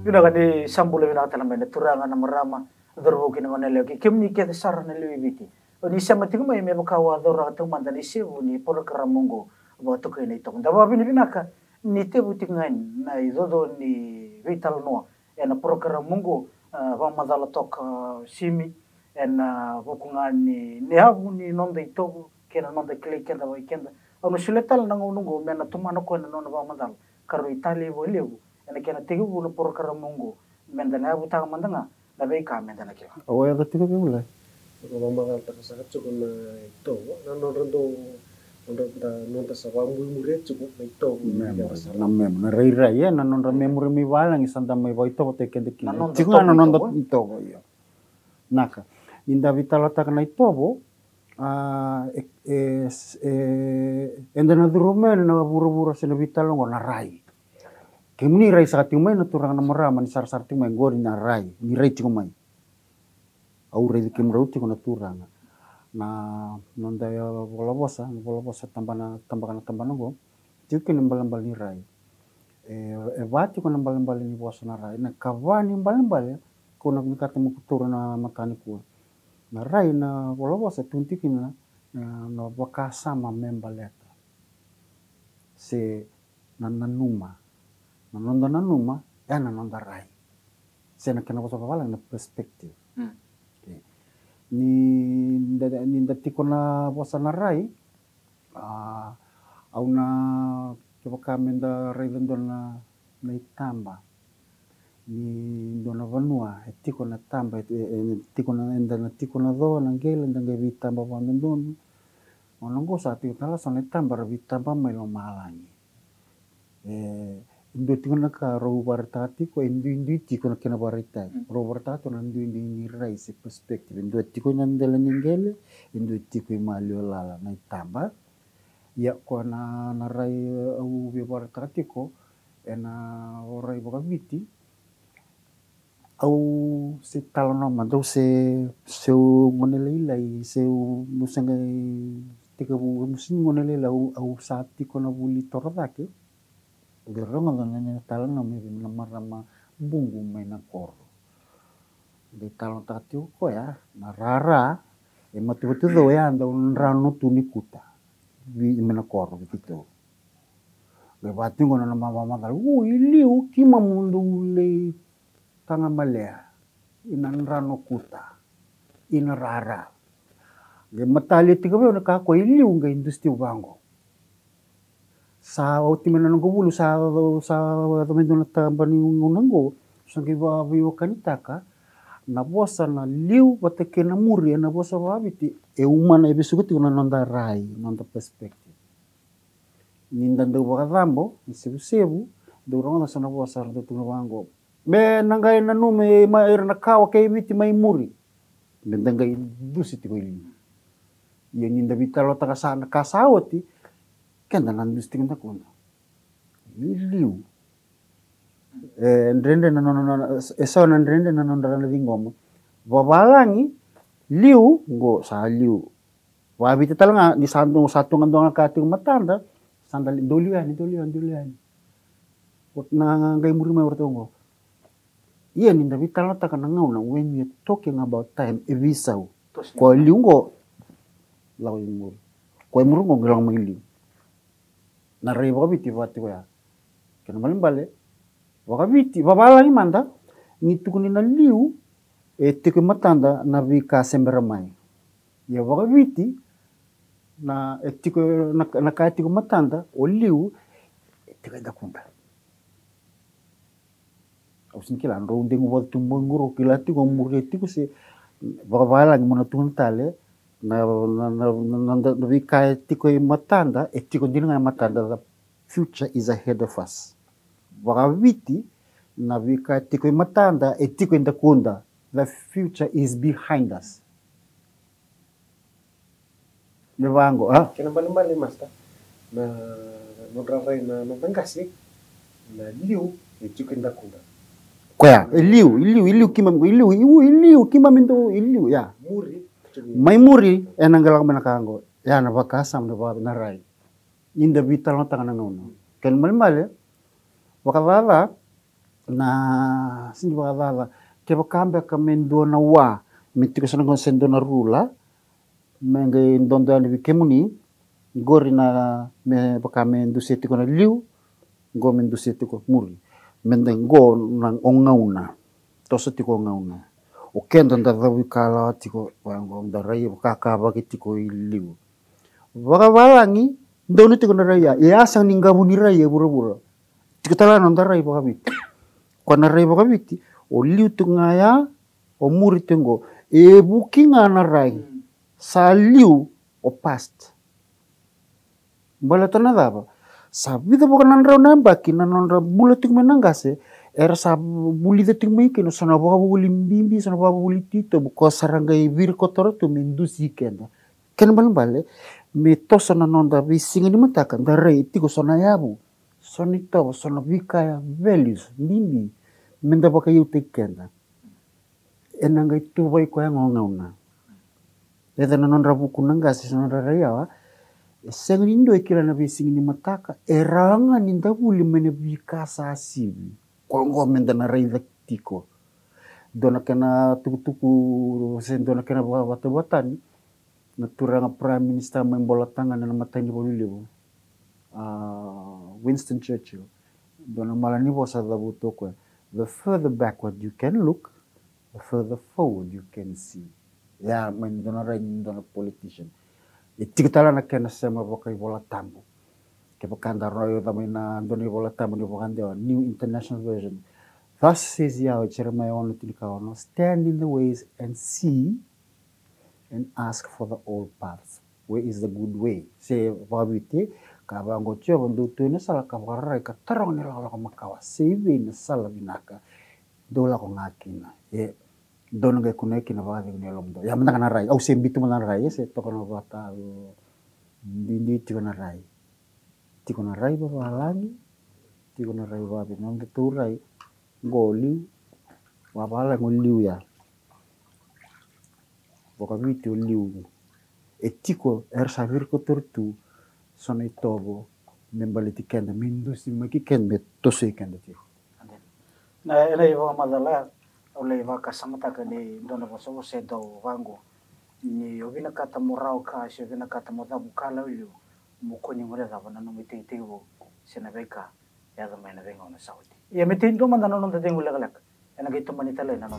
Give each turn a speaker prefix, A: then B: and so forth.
A: Yuna kan di sambule wina talam benda turangan nama rama dorbo kini ngone leo kim ni kita sarana leo ibiti. Oni sama tingu mai me bakawa dora tu mandan isi ni por karamungo ba to kene to. Daba bini binaka ni te butingan na idodo ni vital no ena por karamungo ba madala tok simi ena bukungan ni abu ni nonda ito kena nonda klik kenda ba kenda. Ono siletal nang unungo mena tumano ko na nona ba madal karo itali bo leo ena kena tigu bulu por karamungo mendana abu tang mandanga na be ka mendana kila.
B: Oh ya tigu bulu.
C: Kalau mama kata sangat cukup na itu, na nonton nonton sama murid cukup na itu.
B: Namanya na rai ya, na nonton memori mi walang isang damai boy itu kote kende kini. Cukup na nonton itu boy. Naka, inda vitala tak na itu bo, enda na durumen na buru-buru sena vitala ngo na rai. Kemini rai saat tingmai na turang na marama ni sar-sar tingmai ngori na rai, ni rai tingmai. Au rei ke mrauti kona turanga na nonda ya bolobosa tambana go tiki nembal ni rai vati kona nembal ni bosa na rai na kavani nembal kona mikata mukutura na makani ku na rai na bolobosa tuntiki na waka sama membaleta se na nanuma na nonda ya na nonda rai se na kena bosa papalang na perspektif ni dati ko na bosa na rai au na coba kami da rai do na itamba ni do na vanua tiko na tamba tiko na enda na tiko na do na ngela ndanga vitamba pa ndon ono go sa tiko tala sa na tamba vitamba mai lo malangi Indo tiko na ka ro bartati ko indi tiko na kena barita ro bartato na indi ni rai se perspektif indo tiko na ndela ningele indo tiko malio lala na itamba ya ko na rai au be bartati ko ena orai boka viti au se talona mando se ngonele lai se musanga tika bu musin ngonele au sa tiko na buli torodake gerong nanya talon na marama bungu may na koro. Di talon tati ko ya narara matu do ya anda rano tuni kuta vi mena koro gitu. Lewati ngono na mama kal iliu kima mundu le tanga malea inan rano kuta ina rara. Le matali tiga be ka ko iliu nga industri bango. Sa otimena nang bulu sa tamendo na tambani ngunango sangi ba biyo kanitaka na bosa na liu batake na muri na bosa babiti umana ebe suguti na nonda rai nonda perspektif ninda ndo bakadambo sebu do ronga sana bosa ndo tunawango be nangai na nume mair na kawa kay biti mai muri ndangai dusi tiko ili ye ninda bitalo taka sana kasawati kenda nandustik na kuna iliu ndrende na eso na ndrende na nondara na vingomo babalangi liu ngo sa liu wabi talanga di satu ngandong kating matanda sandali dolian pot na ngai muri mai ortongo iya ninda vitala takana ngauna when you talking about time evisau ko liu ngo law imur ko imur ngo ngelang mai liu na rai wakabiti wati ko ya kena malimbale wakabiti babalangi manda ngitukuni na liu tiko matanda na vika semberamai ya wakabiti na tiko na kaya tiko matanda o liu tiko enda kunda ausin kila ro ndengu watu munguro kila tiko murre tiko se babalangi mona tuntale na vika tiko matanda tiko dinga matanda the future is ahead of us wakaviti na vika tiko matanda tiko indakunda the future is behind us levango
C: kena bali masta na nodrarai na nangasi na liu tiko indakunda
B: koya liu kimam indo liu ya
C: muri
B: mai muri enanggalang menakango ya na bakasam na narai inda vital no tangana ngono ken malmale wakawala na sini wala ke bakambe ka mendo na wa mitiko sana kon sendo na rula menge ndondo ani kemuni gori na me bakame nduseti ko na liu go men nduseti ko muri mende go na ongauna toso tiko ngauna o kendo nda dawi kala tiko wango nda rai kaka ba tiko liu waka walangi ndonu tiko na rai ya sang ningabu ni rai buru-buru tiko tala nda rai bakabiti kona rai bakabiti o liu tungaya o muri tengo e bukinga na rai sa liu o past bala tona daba sa vida bukan nanra namba kina nanra bula tik menangase era sa buli de tik meke no sana baba buli bimbi sana baba buli tito buko saranga vir kotoro tu mendusi kenda ken bale me tosa na nonda bisinga ni mataka ndare tiko sona yabu sonito sona vika values bimbi menda baka yu tik kenda enanga itu boy ko ngona Eda na nonra buku nangasi sana rayawa Senga nindo ikira na bising ni mataka eranga ninda buli mene bikasa asibi kongo menda na raida tiko dona kena tuku sen dona kena bata-batan na turanga prime minister membola tangan na matani bolile Winston Churchill dona malani bosa da butoko the further backward you can look the further forward you can see ya men dona raida dona politician Itikitala na kena sema bokai bola tambu. Ke bakanda royo tamai na doni bola tambu ni bakande new international version. Thus says Yahweh Jeremiah 1:21. Stand in the ways and see and ask for the old paths. Where is the good way? Se babiti ka bango tio bandu tu na sala ka barai ka tarong ni la ka makawa. Save na sala binaka. Dola ko ngakina. Dono ga kunai kina ba ni lomdo ya mena kana rai au sembitu mena rai se to kono bata di tiko na rai ba lagi tiko na rai ba bi non tu rai goli wa bala ngoliu ya boka vitu liu etiko savir ko tortu sono itobo membali tikenda mindusi maki kende tose kende ti
A: na ele wa madala ole va kasamata kani ndona boso sedo wangu ni obina kata morao ka obina kata moda bukala uliu mukoni ngore da bana no miti tibu sena beka ya da mena venga na saudi ya miti ndo manda no ndo tengu legalak ena gitu manita le na no